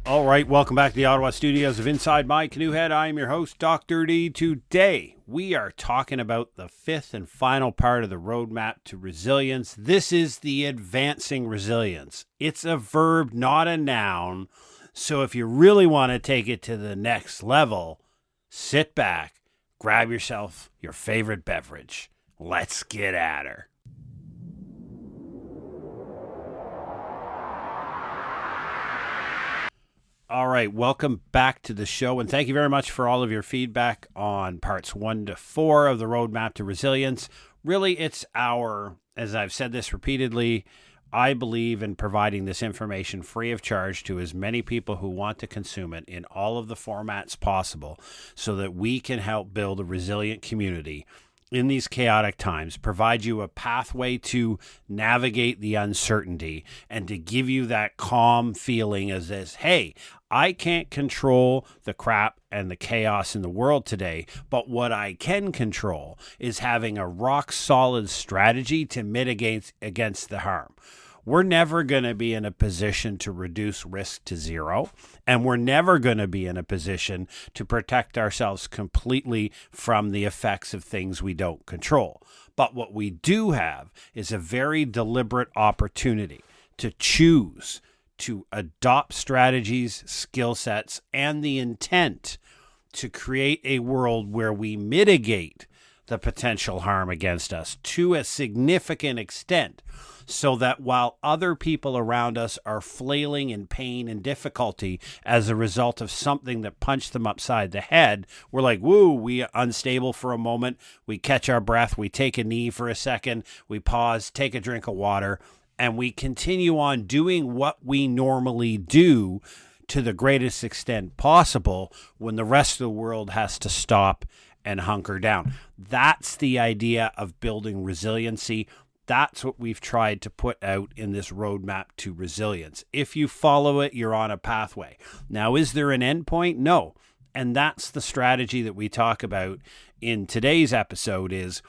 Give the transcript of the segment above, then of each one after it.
All right, welcome back to the Ottawa studios of Inside My Canoe Head. I am your host, Dr. D. Today, we are talking about the fifth and final part of the roadmap to resilience. This is the advancing resilience. It's a verb, not a noun. So if you really want to take it to the next level, sit back, grab yourself your favorite beverage. Let's get at her. All right, welcome back to the show, and thank you very much for all of your feedback on parts 1 to 4 of the Roadmap to Resilience. Really, it's as I've said this repeatedly, I believe in providing this information free of charge to as many people who want to consume it in all of the formats possible so that we can help build a resilient community in these chaotic times, provide you a pathway to navigate the uncertainty and to give you that calm feeling as this, hey, I can't control the crap and the chaos in the world today, but what I can control is having a rock solid strategy to mitigate against the harm. We're never going to be in a position to reduce risk to zero, and we're never going to be in a position to protect ourselves completely from the effects of things we don't control. But what we do have is a very deliberate opportunity to choose to adopt strategies, skill sets, and the intent to create a world where we mitigate the potential harm against us to a significant extent, so that while other people around us are flailing in pain and difficulty as a result of something that punched them upside the head, we're like, woo, we are unstable for a moment, we catch our breath, we take a knee for a second, we pause, take a drink of water, and we continue on doing what we normally do to the greatest extent possible when the rest of the world has to stop and hunker down. That's the idea of building resiliency. That's what we've tried to put out in this roadmap to resilience. If you follow it, you're on a pathway. Now, is there an endpoint? No. And that's the strategy that we talk about in today's episode is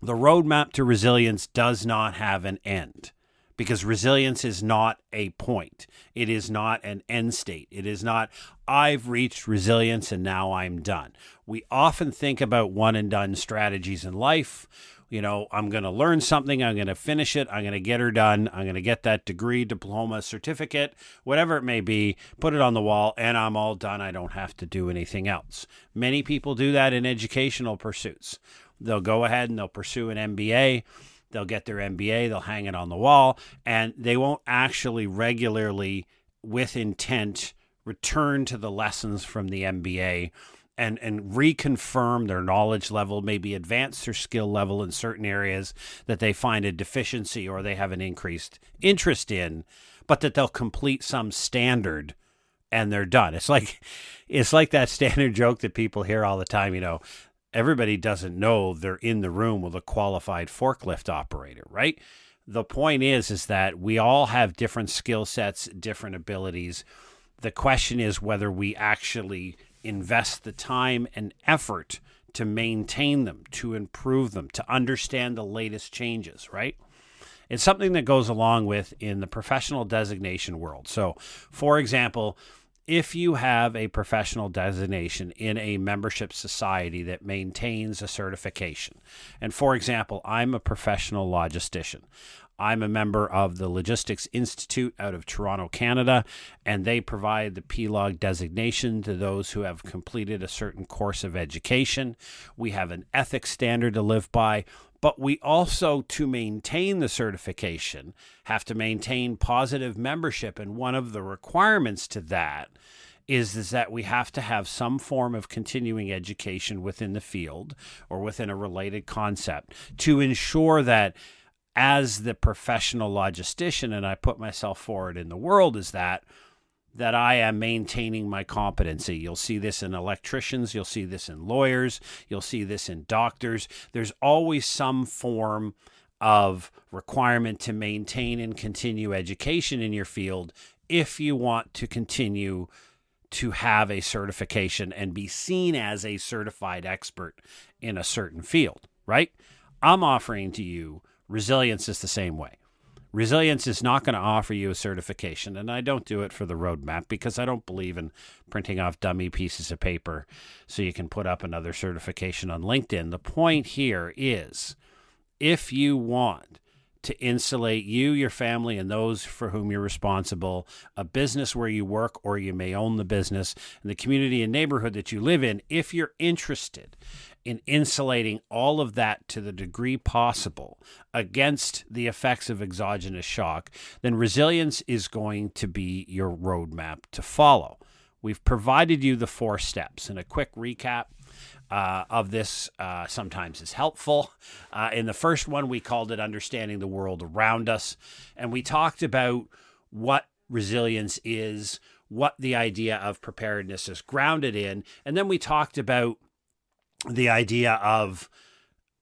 the roadmap to resilience does not have an end, because resilience is not a point. It is not an end state. It is not, I've reached resilience and now I'm done. We often think about one and done strategies in life. You know, I'm going to learn something, I'm going to finish it, I'm going to get her done, I'm going to get that degree, diploma, certificate, whatever it may be, put it on the wall, and I'm all done. I don't have to do anything else. Many people do that in educational pursuits. They'll go ahead and they'll pursue an MBA. They'll get their MBA, they'll hang it on the wall, and they won't actually regularly, with intent, return to the lessons from the MBA and reconfirm their knowledge level, maybe advance their skill level in certain areas that they find a deficiency or they have an increased interest in, but that they'll complete some standard and they're done. It's like that standard joke that people hear all the time, you know, everybody doesn't know they're in the room with a qualified forklift operator, right? The point is that we all have different skill sets, different abilities. The question is whether we actually invest the time and effort to maintain them, to improve them, to understand the latest changes, right? It's something that goes along with in the professional designation world. So, for example, if you have a professional designation in a membership society that maintains a certification, and for example, I'm a professional logistician. I'm a member of the Logistics Institute out of Toronto, Canada, and they provide the PLOG designation to those who have completed a certain course of education. We have an ethics standard to live by, but we also, to maintain the certification, have to maintain positive membership, and one of the requirements to that is that we have to have some form of continuing education within the field or within a related concept to ensure that as the professional logistician, and I put myself forward in the world as that I am maintaining my competency. You'll see this in electricians, you'll see this in lawyers, you'll see this in doctors. There's always some form of requirement to maintain and continue education in your field if you want to continue to have a certification and be seen as a certified expert in a certain field, right? I'm offering to you resilience is the same way. Resilience is not going to offer you a certification, and I don't do it for the roadmap because I don't believe in printing off dummy pieces of paper so you can put up another certification on LinkedIn. The point here is, if you want to insulate you, your family, and those for whom you're responsible, a business where you work or you may own the business, and the community and neighborhood that you live in, if you're interested in insulating all of that to the degree possible against the effects of exogenous shock, then resilience is going to be your roadmap to follow. We've provided you the 4 steps, and a quick recap of this sometimes is helpful. In the first one, we called it Understanding the World Around Us, and we talked about what resilience is, what the idea of preparedness is grounded in, and then we talked about the idea of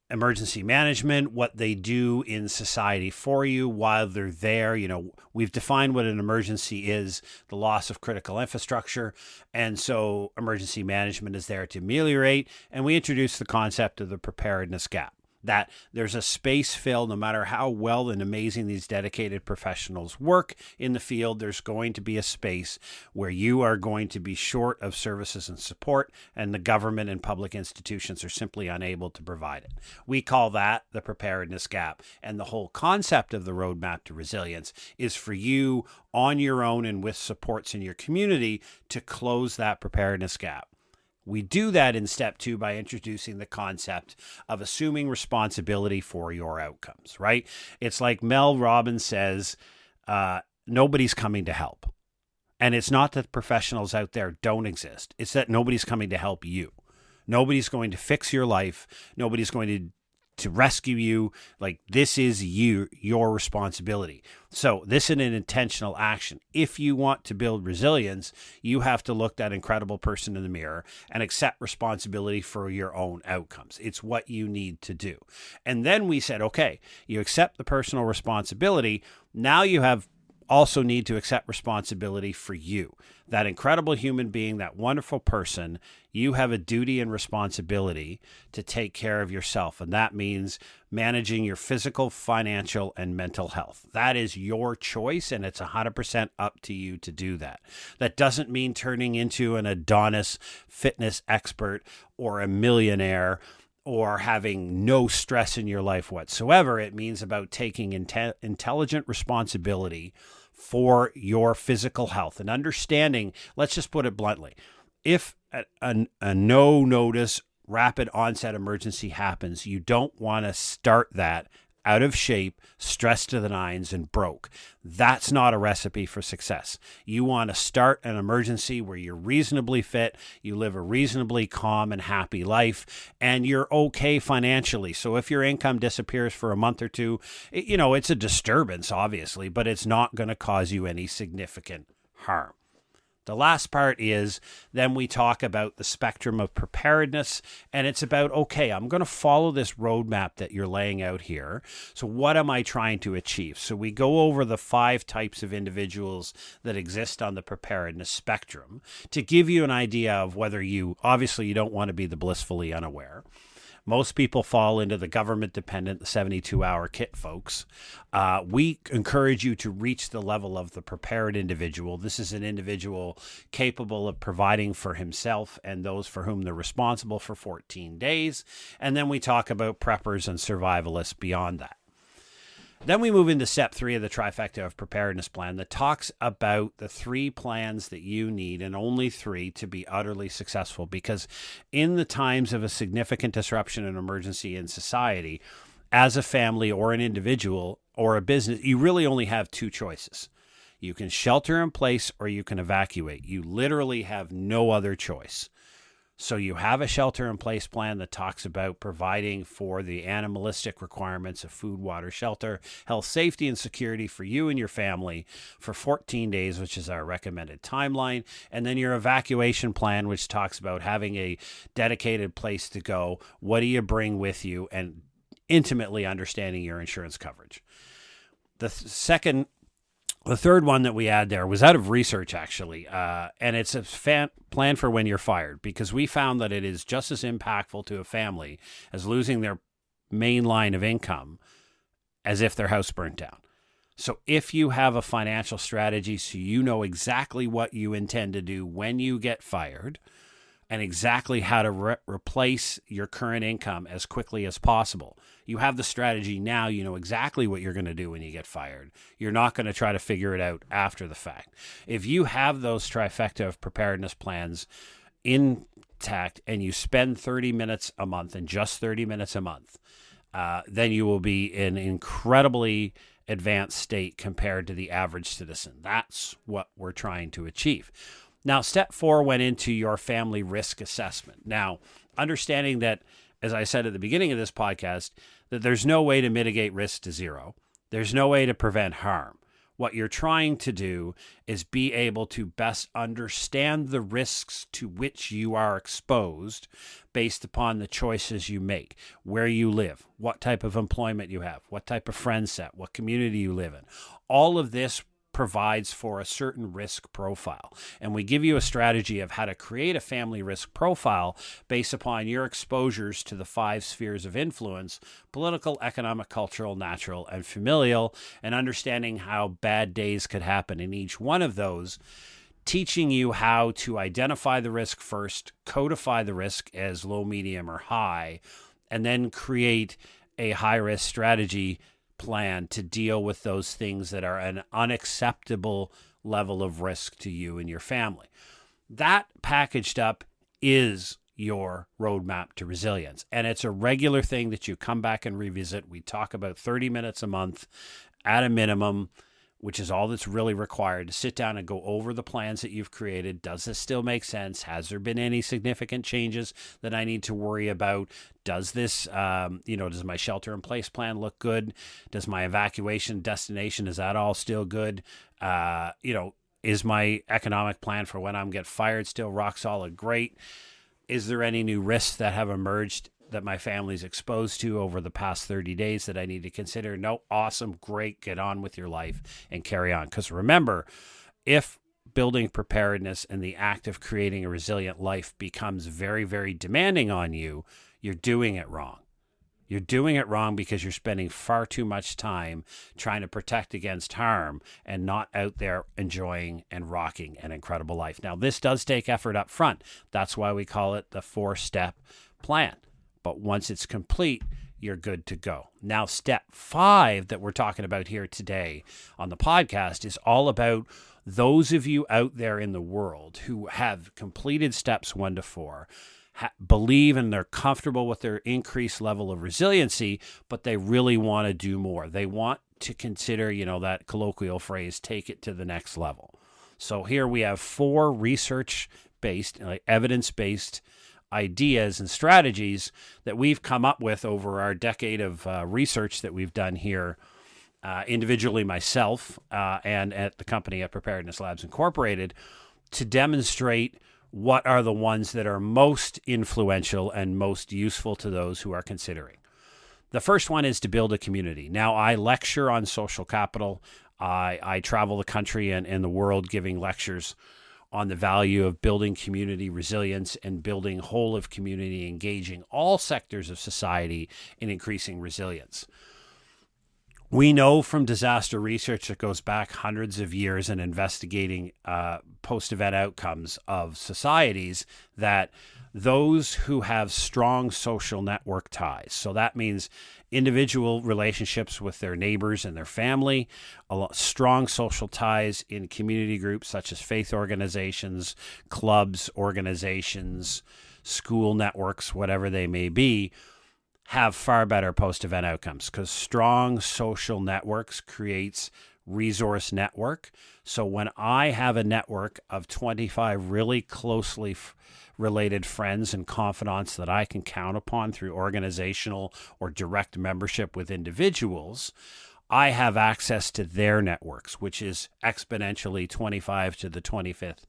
emergency management, what they do in society for you while they're there. You know, we've defined what an emergency is, the loss of critical infrastructure. And so emergency management is there to ameliorate. And we introduced the concept of the preparedness gap, that there's a space filled, no matter how well and amazing these dedicated professionals work in the field, there's going to be a space where you are going to be short of services and support, and the government and public institutions are simply unable to provide it. We call that the preparedness gap. And the whole concept of the roadmap to resilience is for you on your own and with supports in your community to close that preparedness gap. We do that in step 2 by introducing the concept of assuming responsibility for your outcomes, right? It's like Mel Robbins says, nobody's coming to help. And it's not that professionals out there don't exist. It's that nobody's coming to help you. Nobody's going to fix your life. Nobody's going to rescue you. Like, this is your responsibility. So this is an intentional action. If you want to build resilience, you have to look that incredible person in the mirror and accept responsibility for your own outcomes. It's what you need to do. And then we said, okay, you accept the personal responsibility. Now you also need to accept responsibility for you. That incredible human being, that wonderful person, you have a duty and responsibility to take care of yourself. And that means managing your physical, financial, and mental health. That is your choice, and it's 100% up to you to do that. That doesn't mean turning into an Adonis fitness expert or a millionaire or having no stress in your life whatsoever. It means about taking intelligent responsibility for your physical health and understanding, let's just put it bluntly, if a no-notice rapid onset emergency happens, you don't want to start that out of shape, stressed to the nines, and broke. That's not a recipe for success. You want to start an emergency where you're reasonably fit, you live a reasonably calm and happy life, and you're okay financially. So if your income disappears for a month or two, it's a disturbance, obviously, but it's not going to cause you any significant harm. The last part is then we talk about the spectrum of preparedness, and it's about, okay, I'm going to follow this roadmap that you're laying out here. So what am I trying to achieve? So we go over the 5 types of individuals that exist on the preparedness spectrum to give you an idea of whether you don't want to be the blissfully unaware. Most people fall into the government-dependent 72-hour kit folks. We encourage you to reach the level of the prepared individual. This is an individual capable of providing for himself and those for whom they're responsible for 14 days. And then we talk about preppers and survivalists beyond that. Then we move into step 3 of the trifecta of preparedness plan that talks about the 3 plans that you need, and only 3, to be utterly successful. Because in the times of a significant disruption and emergency in society, as a family or an individual or a business, you really only have 2 choices. You can shelter in place or you can evacuate. You literally have no other choice. So you have a shelter-in-place plan that talks about providing for the animalistic requirements of food, water, shelter, health, safety, and security for you and your family for 14 days, which is our recommended timeline. And then your evacuation plan, which talks about having a dedicated place to go. What do you bring with you? And intimately understanding your insurance coverage. The third one that we add there was out of research, actually, and it's a plan for when you're fired, because we found that it is just as impactful to a family as losing their main line of income as if their house burnt down. So if you have a financial strategy, so you know exactly what you intend to do when you get fired, and exactly how to replace your current income as quickly as possible. You have the strategy now. You know exactly what you're going to do when you get fired. You're not going to try to figure it out after the fact. If you have those trifecta of preparedness plans intact and you spend 30 minutes a month and just 30 minutes a month, then you will be in incredibly advanced state compared to the average citizen. That's what we're trying to achieve. Now, step 4 went into your family risk assessment. Now, understanding that, as I said at the beginning of this podcast, that there's no way to mitigate risk to zero. There's no way to prevent harm. What you're trying to do is be able to best understand the risks to which you are exposed based upon the choices you make, where you live, what type of employment you have, what type of friend set, what community you live in. All of this provides for a certain risk profile. And we give you a strategy of how to create a family risk profile based upon your exposures to the 5 spheres of influence: political, economic, cultural, natural, and familial, and understanding how bad days could happen in each one of those, teaching you how to identify the risk first, codify the risk as low, medium, or high, and then create a high-risk strategy plan to deal with those things that are an unacceptable level of risk to you and your family. That packaged up is your roadmap to resilience. And it's a regular thing that you come back and revisit. We talk about 30 minutes a month at a minimum, which is all that's really required to sit down and go over the plans that you've created. Does this still make sense? Has there been any significant changes that I need to worry about? Does this, does my shelter in place plan look good? Does my evacuation destination, is that all still good? Is my economic plan for when I'm get fired still rock solid? Great. Is there any new risks that have emerged that my family's exposed to over the past 30 days that I need to consider? No, awesome, great, get on with your life and carry on. Because remember, if building preparedness and the act of creating a resilient life becomes very, very demanding on you, you're doing it wrong. You're doing it wrong because you're spending far too much time trying to protect against harm and not out there enjoying and rocking an incredible life. Now, this does take effort up front. That's why we call it the 4-step plan. But once it's complete, you're good to go. Now, step 5 that we're talking about here today on the podcast is all about those of you out there in the world who have completed steps 1 to 4, believe and they're comfortable with their increased level of resiliency, but they really want to do more. They want to consider, that colloquial phrase, take it to the next level. So here we have 4 research-based, evidence-based ideas and strategies that we've come up with over our decade of research that we've done here individually, myself and at the company at Preparedness Labs Incorporated, to demonstrate what are the ones that are most influential and most useful to those who are considering. The first one is to build a community. Now, I lecture on social capital. I travel the country and the world giving lectures on the value of building community resilience and building whole of community, engaging all sectors of society in increasing resilience. We know from disaster research that goes back hundreds of years in investigating post-event outcomes of societies that those who have strong social network ties, so that means individual relationships with their neighbors and their family, strong social ties in community groups such as faith organizations, clubs, organizations, school networks, whatever they may be, have far better post-event outcomes because strong social networks creates resource network. So when I have a network of 25 really closely related friends and confidants that I can count upon through organizational or direct membership with individuals, I have access to their networks, which is exponentially 25 to the 25th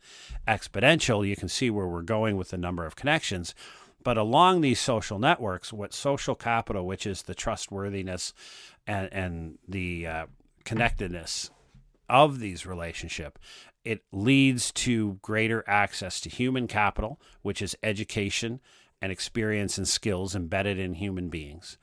exponential. You can see where we're going with the number of connections. But along these social networks, what social capital, which is the trustworthiness and the connectedness of these relationships, it leads to greater access to human capital, which is education and experience and skills embedded in human beings.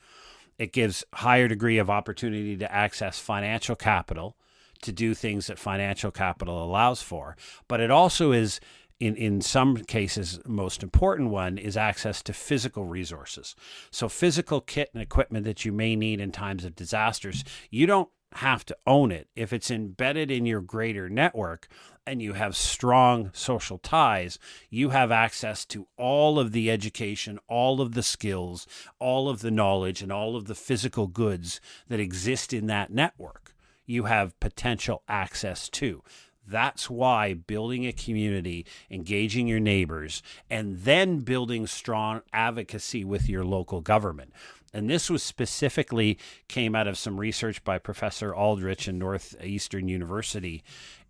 It gives higher degree of opportunity to access financial capital to do things that financial capital allows for. But it also is, in some cases, most important one is access to physical resources. So physical kit and equipment that you may need in times of disasters, you don't have to own it. If it's embedded in your greater network and you have strong social ties, you have access to all of the education, all of the skills, all of the knowledge, and all of the physical goods that exist in that network. You have potential access to. That's why building a community, engaging your neighbors, and then building strong advocacy with your local government. And this was specifically came out of some research by Professor Aldrich in Northeastern University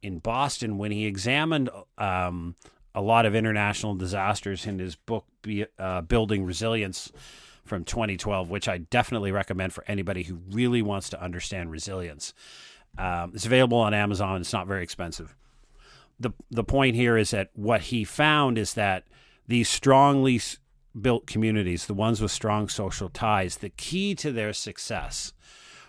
in Boston when he examined a lot of international disasters in his book, Building Resilience from 2012, which I definitely recommend for anybody who really wants to understand resilience. It's available on Amazon. It's not very expensive. The point here is that what he found is that these strongly built communities, the ones with strong social ties, the key to their success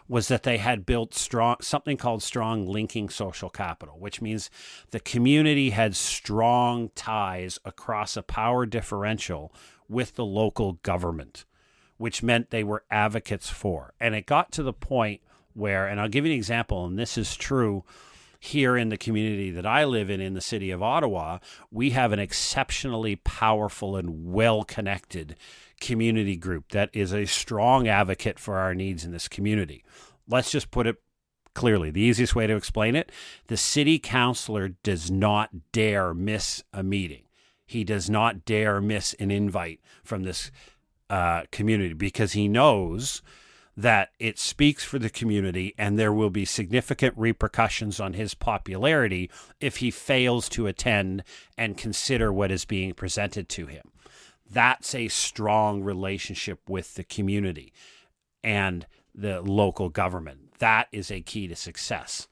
was that they had built something called strong linking social capital, which means the community had strong ties across a power differential with the local government, which meant they were advocates for. And it got to the point where, and I'll give you an example, and this is true here in the community that I live in the city of Ottawa, we have an exceptionally powerful and well-connected community group that is a strong advocate for our needs in this community. Let's just put it clearly. The easiest way to explain it, the city councilor does not dare miss a meeting. He does not dare miss an invite from this community because he knows that it speaks for the community and there will be significant repercussions on his popularity if he fails to attend and consider what is being presented to him. That's a strong relationship with the community and the local government. That is a key to success.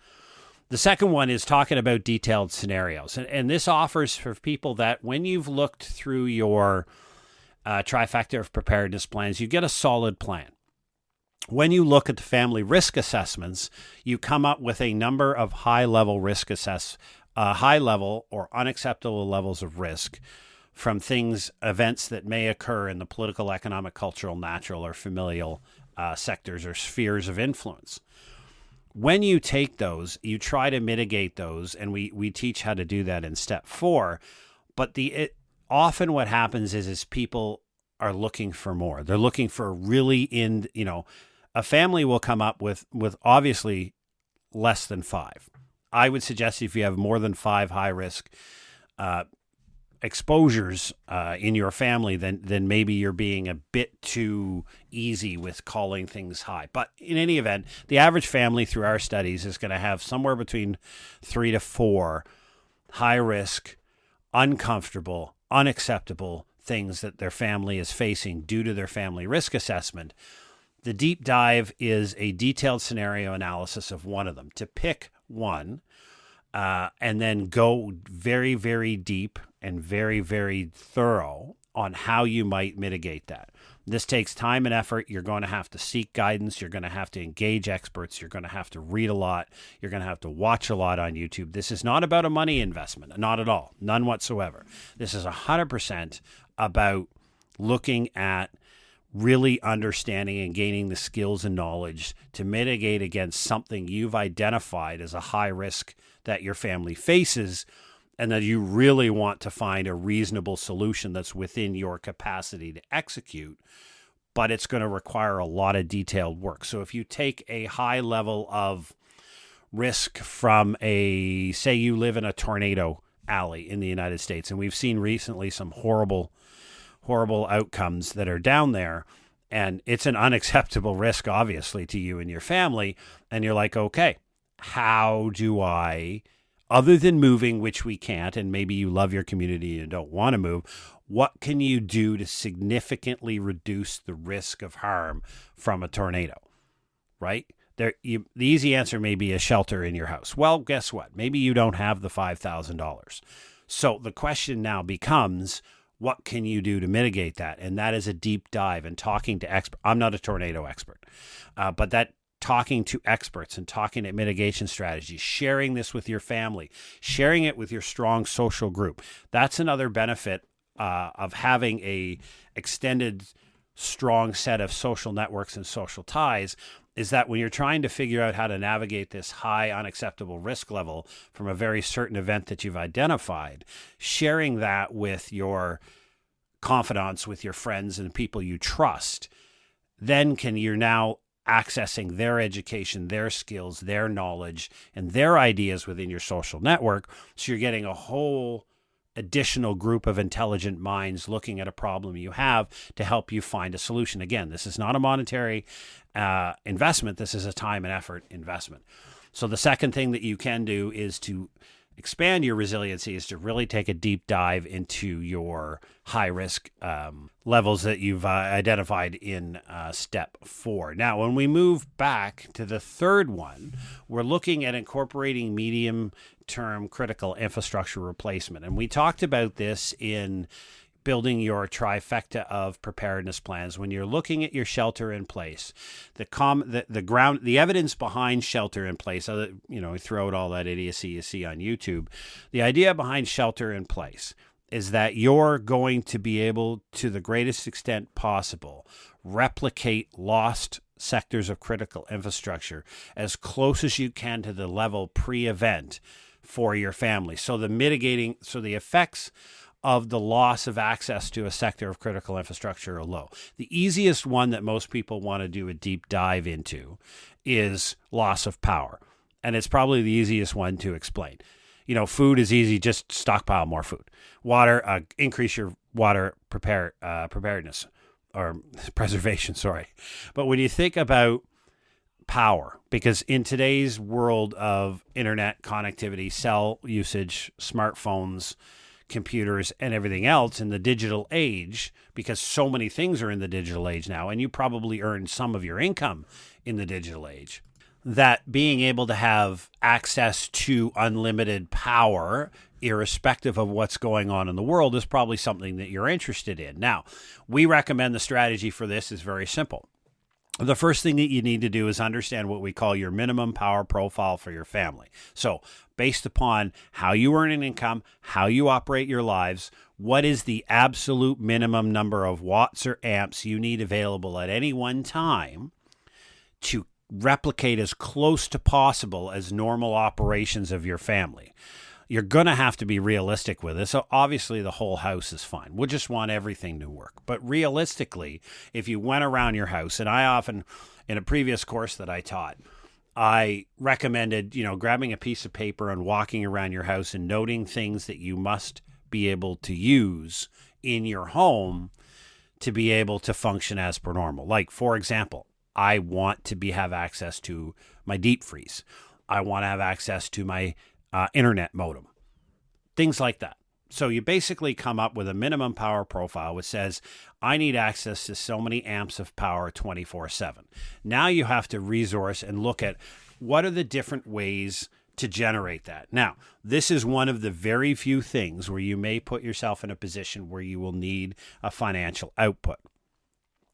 The second one is talking about detailed scenarios. And this offers for people that when you've looked through your trifecta of preparedness plans, you get a solid plan. When you look at the family risk assessments, you come up with a number of high-level or unacceptable levels of risk from events that may occur in the political, economic, cultural, natural, or familial sectors or spheres of influence. When you take those, you try to mitigate those, and we teach how to do that in step 4. But often what happens is people are looking for more. They're looking for a family will come up with obviously less than 5. I would suggest if you have more than 5 high risk exposures in your family, then maybe you're being a bit too easy with calling things high. But in any event, the average family through our studies is going to have somewhere between 3 to 4 high risk, uncomfortable, unacceptable things that their family is facing due to their family risk assessment. The deep dive is a detailed scenario analysis of one of them, to pick one and then go very, very deep and very, very thorough on how you might mitigate that. This takes time and effort. You're going to have to seek guidance. You're going to have to engage experts. You're going to have to read a lot. You're going to have to watch a lot on YouTube. This is not about a money investment, not at all, none whatsoever. This is 100% about looking at really understanding and gaining the skills and knowledge to mitigate against something you've identified as a high risk that your family faces, and that you really want to find a reasonable solution that's within your capacity to execute, but it's going to require a lot of detailed work. So if you take a high level of risk from say you live in a tornado alley in the United States, and we've seen recently some horrible outcomes that are down there, and it's an unacceptable risk, obviously, to you and your family, and you're like, okay, how do I, other than moving, which we can't, and maybe you love your community and don't want to move, what can you do to significantly reduce the risk of harm from a tornado, right? The easy answer may be a shelter in your house. Well, guess what? Maybe you don't have the $5,000. So the question now becomes, what can you do to mitigate that? And that is a deep dive and talking to experts. I'm not a tornado expert, but that talking to experts and talking to mitigation strategies, sharing this with your family, sharing it with your strong social group. That's another benefit of having a extended, strong set of social networks and social ties, is that when you're trying to figure out how to navigate this high unacceptable risk level from a very certain event that you've identified, sharing that with your confidants, with your friends and people you trust, then you're now accessing their education, their skills, their knowledge, and their ideas within your social network. So you're getting a whole additional group of intelligent minds looking at a problem you have to help you find a solution. Again, this is not a monetary investment. This is a time and effort investment. So the second thing that you can do is to expand your resiliency, is to really take a deep dive into your high risk levels that you've identified in step 4. Now, when we move back to the third one, we're looking at incorporating medium-term critical infrastructure replacement. And we talked about this in building your trifecta of preparedness plans. When you're looking at your shelter in place, the evidence behind shelter in place, we throw out all that idiocy you see on YouTube. The idea behind shelter in place is that you're going to be able, to the greatest extent possible, replicate lost sectors of critical infrastructure as close as you can to the level pre-event for your family. So the effects of the loss of access to a sector of critical infrastructure are low. The easiest one that most people want to do a deep dive into is loss of power. And it's probably the easiest one to explain. Food is easy, just stockpile more food. Water, increase your water preparedness or preservation, sorry. But when you think about power, because in today's world of internet connectivity, cell usage, smartphones, computers, and everything else in the digital age, because so many things are in the digital age now, and you probably earn some of your income in the digital age, that being able to have access to unlimited power, irrespective of what's going on in the world, is probably something that you're interested in. Now, we recommend the strategy for this is very simple. The first thing that you need to do is understand what we call your minimum power profile for your family. So based upon how you earn an income, how you operate your lives, what is the absolute minimum number of watts or amps you need available at any one time to replicate as close to possible as normal operations of your family. You're going to have to be realistic with it. So obviously the whole house is fine. We'll just want everything to work. But realistically, if you went around your house, and I often, in a previous course that I taught, I recommended, grabbing a piece of paper and walking around your house and noting things that you must be able to use in your home to be able to function as per normal. Like, for example, I want to have access to my deep freeze. I want to have access to my internet modem, things like that. So you basically come up with a minimum power profile which says, I need access to so many amps of power 24/7. Now you have to resource and look at what are the different ways to generate that. Now, this is one of the very few things where you may put yourself in a position where you will need a financial output.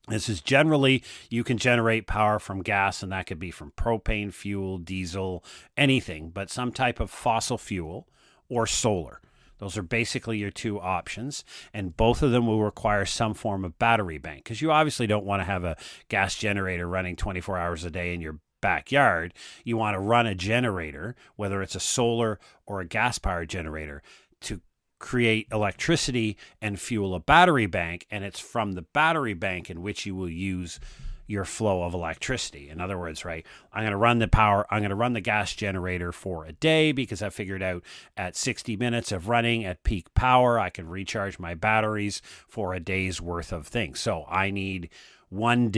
This is generally, you can generate power from gas, and that could be from propane, fuel, diesel, anything, but some type of fossil fuel or solar. Those are basically your two options, and both of them will require some form of battery bank, because you obviously don't want to have a gas generator running 24 hours a day in your backyard. You want to run a generator, whether it's a solar or a gas-powered generator, to create electricity and fuel a battery bank, and it's from the battery bank in which you will use your flow of electricity. In other words, right, I'm going to run the gas generator for a day because I figured out at 60 minutes of running at peak power, I can recharge my batteries for a day's worth of things. So I need 1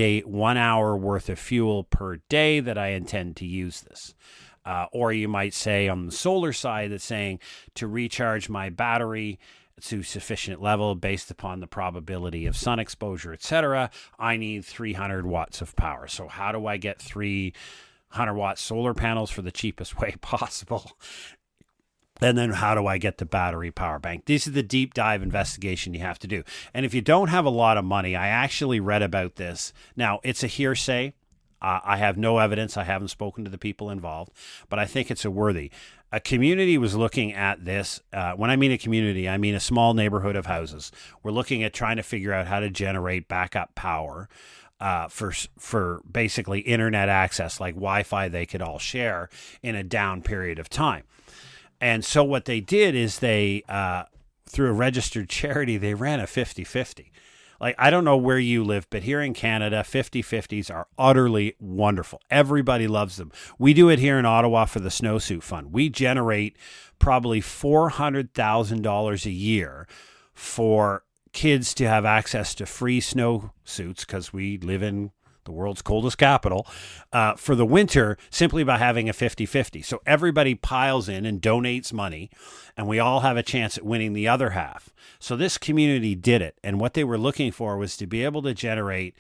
hour worth of fuel per day that I intend to use this. Or you might say on the solar side, that's saying to recharge my battery to sufficient level based upon the probability of sun exposure, etc., I need 300 watts of power. So how do I get 300 watt solar panels for the cheapest way possible? And then how do I get the battery power bank? These are the deep dive investigation you have to do. And if you don't have a lot of money, I actually read about this. Now, it's a hearsay. I have no evidence. I haven't spoken to the people involved, but I think it's a worthy. A community was looking at this. When I mean a community, I mean a small neighborhood of houses. We're looking at trying to figure out how to generate backup power for basically internet access, like Wi-Fi they could all share in a down period of time. And so what they did is they, through a registered charity, they ran a 50-50. Like, I don't know where you live, but here in Canada, 50-50s are utterly wonderful. Everybody loves them. We do it here in Ottawa for the Snowsuit Fund. We generate probably $400,000 a year for kids to have access to free snowsuits, because we live in the world's coldest capital, for the winter, simply by having a 50-50. So everybody piles in and donates money, and we all have a chance at winning the other half. So this community did it. And what they were looking for was to be able to generate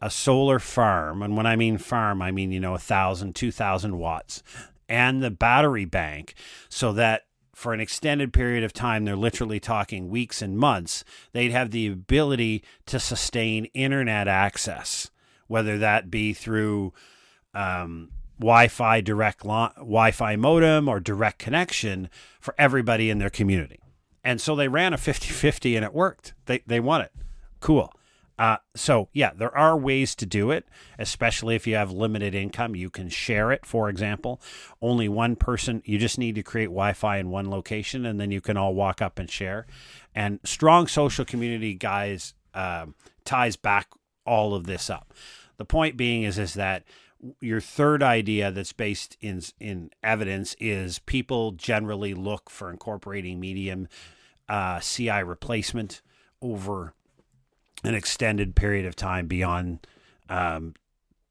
a solar farm. And when I mean farm, I mean, 1,000, 2,000 watts, and the battery bank, so that for an extended period of time, they're literally talking weeks and months, they'd have the ability to sustain internet access, whether that be through Wi-Fi Wi-Fi modem or direct connection for everybody in their community. And so they ran a 50-50 and it worked. They won it. Cool. So yeah, there are ways to do it, especially if you have limited income. You can share it, for example. Only one person, you just need to create Wi-Fi in one location, and then you can all walk up and share. And strong social community, guys, ties back all of this up. The point being is that your third idea that's based in evidence is people generally look for incorporating medium CI replacement over an extended period of time beyond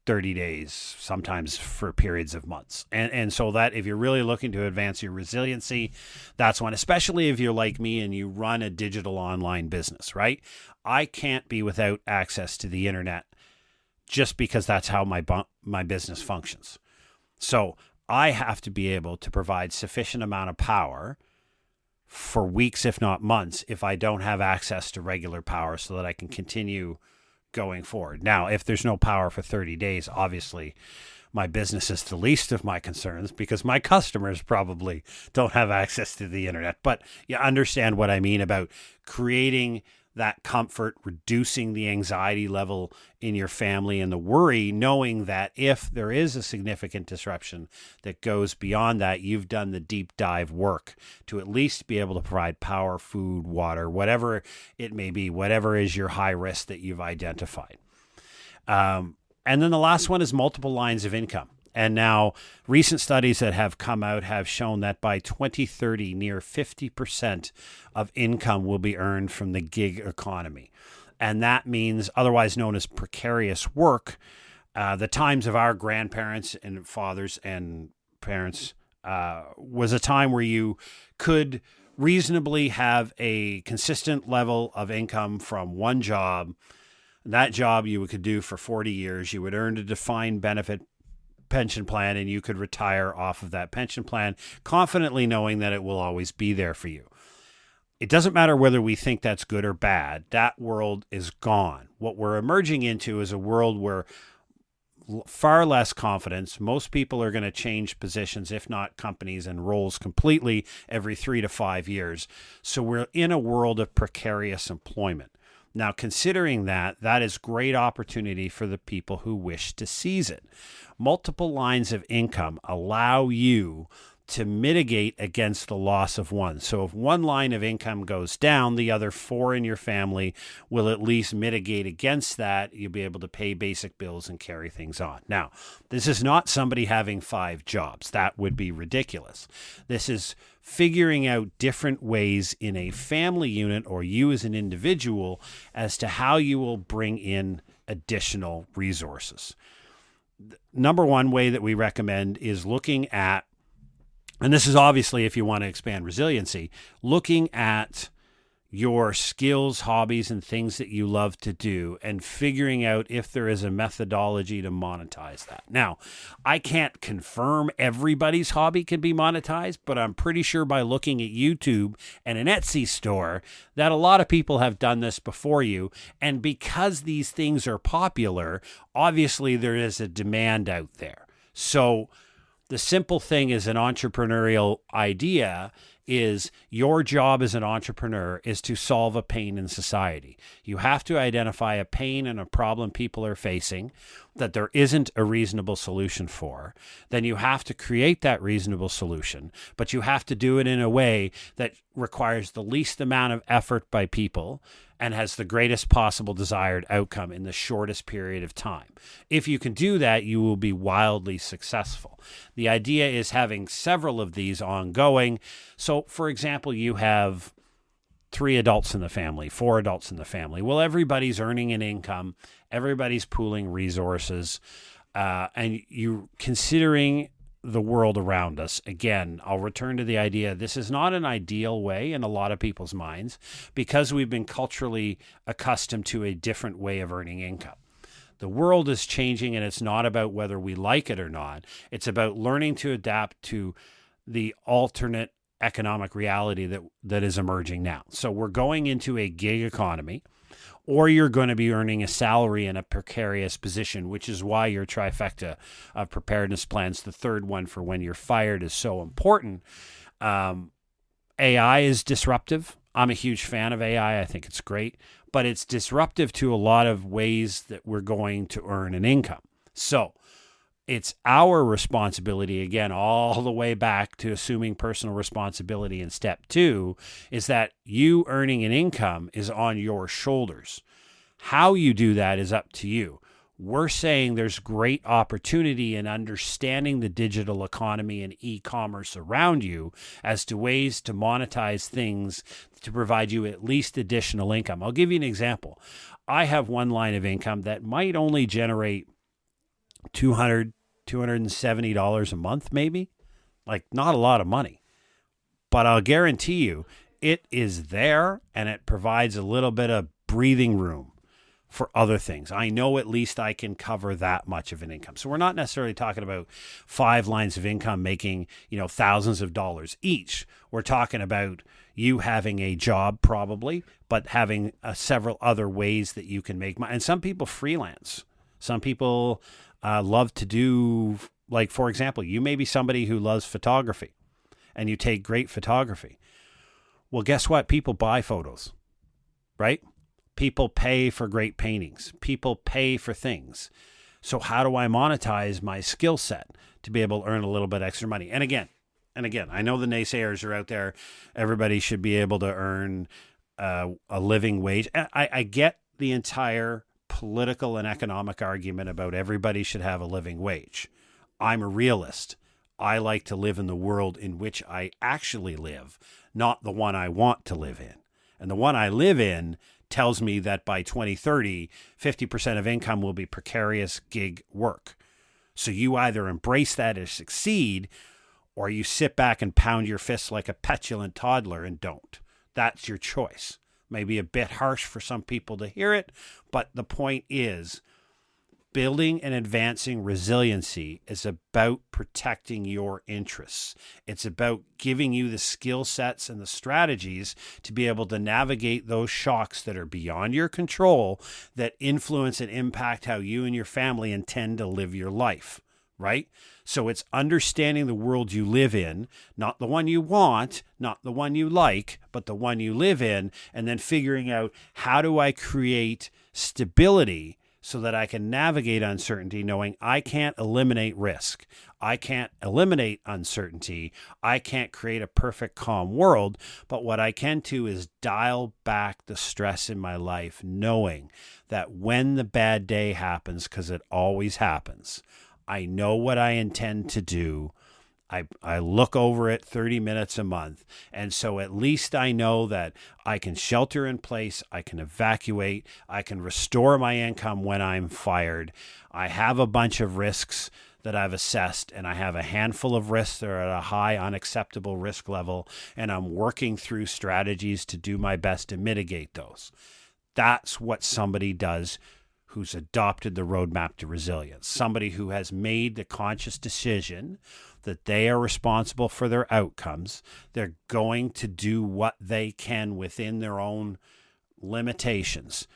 30 days, sometimes for periods of months. And so that if you're really looking to advance your resiliency, that's one, especially if you're like me and you run a digital online business, right? I can't be without access to the internet, just because that's how my business functions. So I have to be able to provide sufficient amount of power for weeks, if not months, if I don't have access to regular power, so that I can continue going forward. Now, if there's no power for 30 days, obviously my business is the least of my concerns, because my customers probably don't have access to the internet. But you understand what I mean about creating that comfort, reducing the anxiety level in your family and the worry, knowing that if there is a significant disruption that goes beyond that, you've done the deep dive work to at least be able to provide power, food, water, whatever it may be, whatever is your high risk that you've identified. And then the last one is multiple lines of income. And now recent studies that have come out have shown that by 2030, near 50% of income will be earned from the gig economy. And that means, otherwise known as precarious work, the times of our grandparents and fathers and parents was a time where you could reasonably have a consistent level of income from one job. That job you could do for 40 years. You would earn a defined benefit pension plan, and you could retire off of that pension plan, confidently knowing that it will always be there for you. It doesn't matter whether we think that's good or bad. That world is gone. What we're emerging into is a world where far less confidence. Most people are going to change positions, if not companies and roles, completely every 3 to 5 years. So we're in a world of precarious employment. Now, considering that is great opportunity for the people who wish to seize it. Multiple lines of income allow you to mitigate against the loss of one. So if one line of income goes down, the other 4 in your family will at least mitigate against that. You'll be able to pay basic bills and carry things on. Now, this is not somebody having 5 jobs. That would be ridiculous. This is figuring out different ways in a family unit, or you as an individual, as to how you will bring in additional resources. Number one way that we recommend is looking at, and this is obviously if you want to expand resiliency, looking at your skills, hobbies, and things that you love to do, and figuring out if there is a methodology to monetize that. Now, I can't confirm everybody's hobby can be monetized, but I'm pretty sure by looking at YouTube and an Etsy store that a lot of people have done this before you. And because these things are popular, obviously there is a demand out there. So the simple thing is an entrepreneurial idea is your job as an entrepreneur is to solve a pain in society. You have to identify a pain and a problem people are facing that there isn't a reasonable solution for. Then you have to create that reasonable solution, but you have to do it in a way that requires the least amount of effort by people and has the greatest possible desired outcome in the shortest period of time. If you can do that, you will be wildly successful. The idea is having several of these ongoing. So, for example, you have 3 adults in the family, 4 adults in the family. Well, everybody's earning an income, everybody's pooling resources, and you're considering the world around us. Again, I'll return to the idea, this is not an ideal way in a lot of people's minds because we've been culturally accustomed to a different way of earning income. The world is changing, and it's not about whether we like it or not. It's about learning to adapt to the alternate economic reality that is emerging now. So we're going into a gig economy, or you're going to be earning a salary in a precarious position, which is why your trifecta of preparedness plans, the third one for when you're fired, is so important. AI is disruptive. I'm a huge fan of AI. I think it's great, but it's disruptive to a lot of ways that we're going to earn an income. So it's our responsibility, again, all the way back to assuming personal responsibility in step 2, is that you earning an income is on your shoulders. How you do that is up to you. We're saying there's great opportunity in understanding the digital economy and e-commerce around you as to ways to monetize things to provide you at least additional income. I'll give you an example. I have one line of income that might only generate $270 a month, maybe. Like, not a lot of money. But I'll guarantee you it is there, and it provides a little bit of breathing room for other things. I know at least I can cover that much of an income. So we're not necessarily talking about 5 lines of income making, thousands of dollars each. We're talking about you having a job probably, but having several other ways that you can make money. And some people freelance. Some people love to do, like, for example, you may be somebody who loves photography and you take great photography. Well, guess what? People buy photos, right? People pay for great paintings. People pay for things. So how do I monetize my skill set to be able to earn a little bit extra money? And again, I know the naysayers are out there. Everybody should be able to earn a living wage. I get the entire political and economic argument about everybody should have a living wage. I'm a realist. I like to live in the world in which I actually live, not the one I want to live in. And the one I live in tells me that by 2030, 50% of income will be precarious gig work. So you either embrace that and succeed, or you sit back and pound your fists like a petulant toddler and don't. That's your choice. Maybe a bit harsh for some people to hear it, but the point is, building and advancing resiliency is about protecting your interests. It's about giving you the skill sets and the strategies to be able to navigate those shocks that are beyond your control, that influence and impact how you and your family intend to live your life, right? So it's understanding the world you live in, not the one you want, not the one you like, but the one you live in, and then figuring out, how do I create stability so that I can navigate uncertainty, knowing I can't eliminate risk. I can't eliminate uncertainty. I can't create a perfect, calm world. But what I can do is dial back the stress in my life, knowing that when the bad day happens, because it always happens, I know what I intend to do. I look over it 30 minutes a month. And so at least I know that I can shelter in place. I can evacuate. I can restore my income when I'm fired. I have a bunch of risks that I've assessed, and I have a handful of risks that are at a high unacceptable risk level, and I'm working through strategies to do my best to mitigate those. That's what somebody does who's adopted the roadmap to resilience. Somebody who has made the conscious decision that they are responsible for their outcomes. They're going to do what they can within their own limitations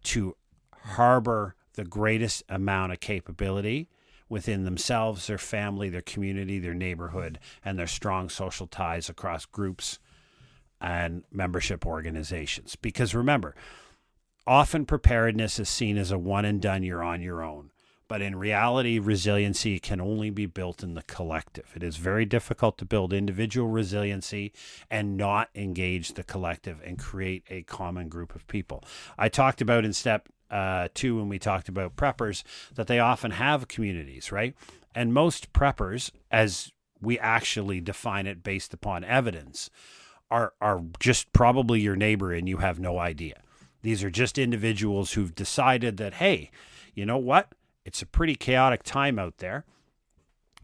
to harbor the greatest amount of capability within themselves, their family, their community, their neighborhood, and their strong social ties across groups and membership organizations. Because remember, often preparedness is seen as a one and done, you're on your own. But in reality, resiliency can only be built in the collective. It is very difficult to build individual resiliency and not engage the collective and create a common group of people. I talked about in step 2, when we talked about preppers, that they often have communities, right? And most preppers, as we actually define it based upon evidence, are just probably your neighbor and you have no idea. These are just individuals who've decided that, hey, you know what? It's a pretty chaotic time out there,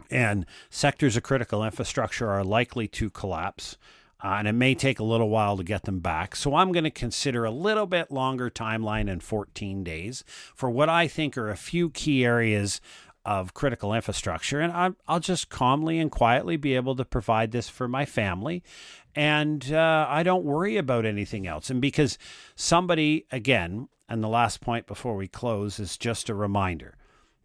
and sectors of critical infrastructure are likely to collapse, and it may take a little while to get them back. So I'm going to consider a little bit longer timeline in 14 days for what I think are a few key areas of critical infrastructure, and I'll just calmly and quietly be able to provide this for my family, and I don't worry about anything else. And because somebody, again, and the last point before we close is just a reminder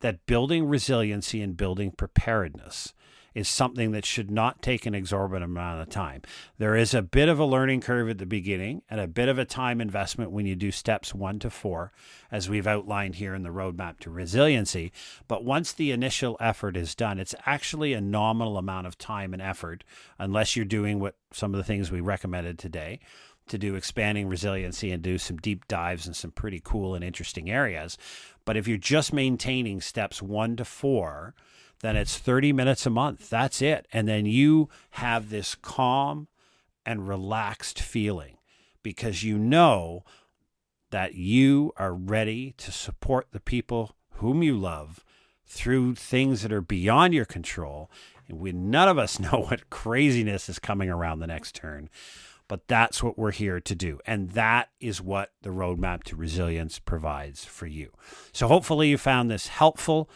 that building resiliency and building preparedness is something that should not take an exorbitant amount of time. There is a bit of a learning curve at the beginning and a bit of a time investment when you do steps 1 to 4, as we've outlined here in the roadmap to resiliency. But once the initial effort is done, it's actually a nominal amount of time and effort, unless you're doing what some of the things we recommended today, to do expanding resiliency and do some deep dives in some pretty cool and interesting areas. But if you're just maintaining steps 1 to 4, then it's 30 minutes a month. That's it. And then you have this calm and relaxed feeling because you know that you are ready to support the people whom you love through things that are beyond your control. And none of us know what craziness is coming around the next turn. But that's what we're here to do. And that is what the Roadmap to Resilience provides for you. So hopefully you found this helpful.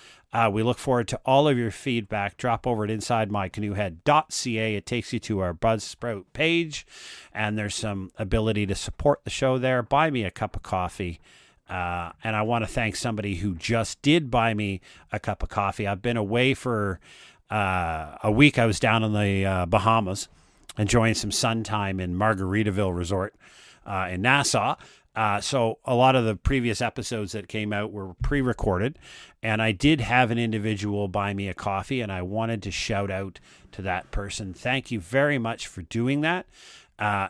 We look forward to all of your feedback. Drop over at insidemycanoehead.ca. It takes you to our Buzzsprout page. And there's some ability to support the show there. Buy me a cup of coffee. And I want to thank somebody who just did buy me a cup of coffee. I've been away for a week. I was down in the Bahamas, enjoying some sun time in Margaritaville Resort in Nassau. So a lot of the previous episodes that came out were pre-recorded, and I did have an individual buy me a coffee, and I wanted to shout out to that person. Thank you very much for doing that.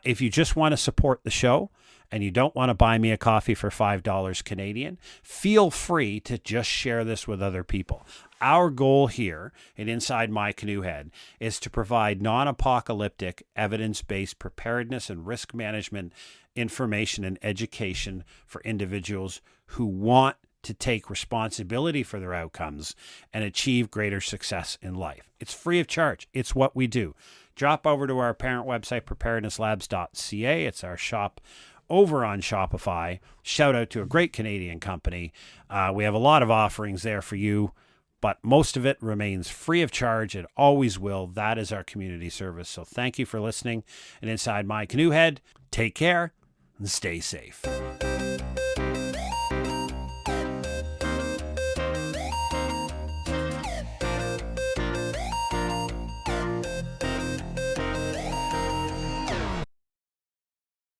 If you just want to support the show and you don't want to buy me a coffee for $5 Canadian, feel free to just share this with other people. Our goal here at Inside My Canoe Head is to provide non-apocalyptic, evidence-based preparedness and risk management information and education for individuals who want to take responsibility for their outcomes and achieve greater success in life. It's free of charge. It's what we do. Drop over to our parent website, preparednesslabs.ca. It's our shop over on Shopify. Shout out to a great Canadian company. We have a lot of offerings there for you, but most of it remains free of charge. It always will. That is our community service. So thank you for listening. And Inside My Canoe Head, take care and stay safe.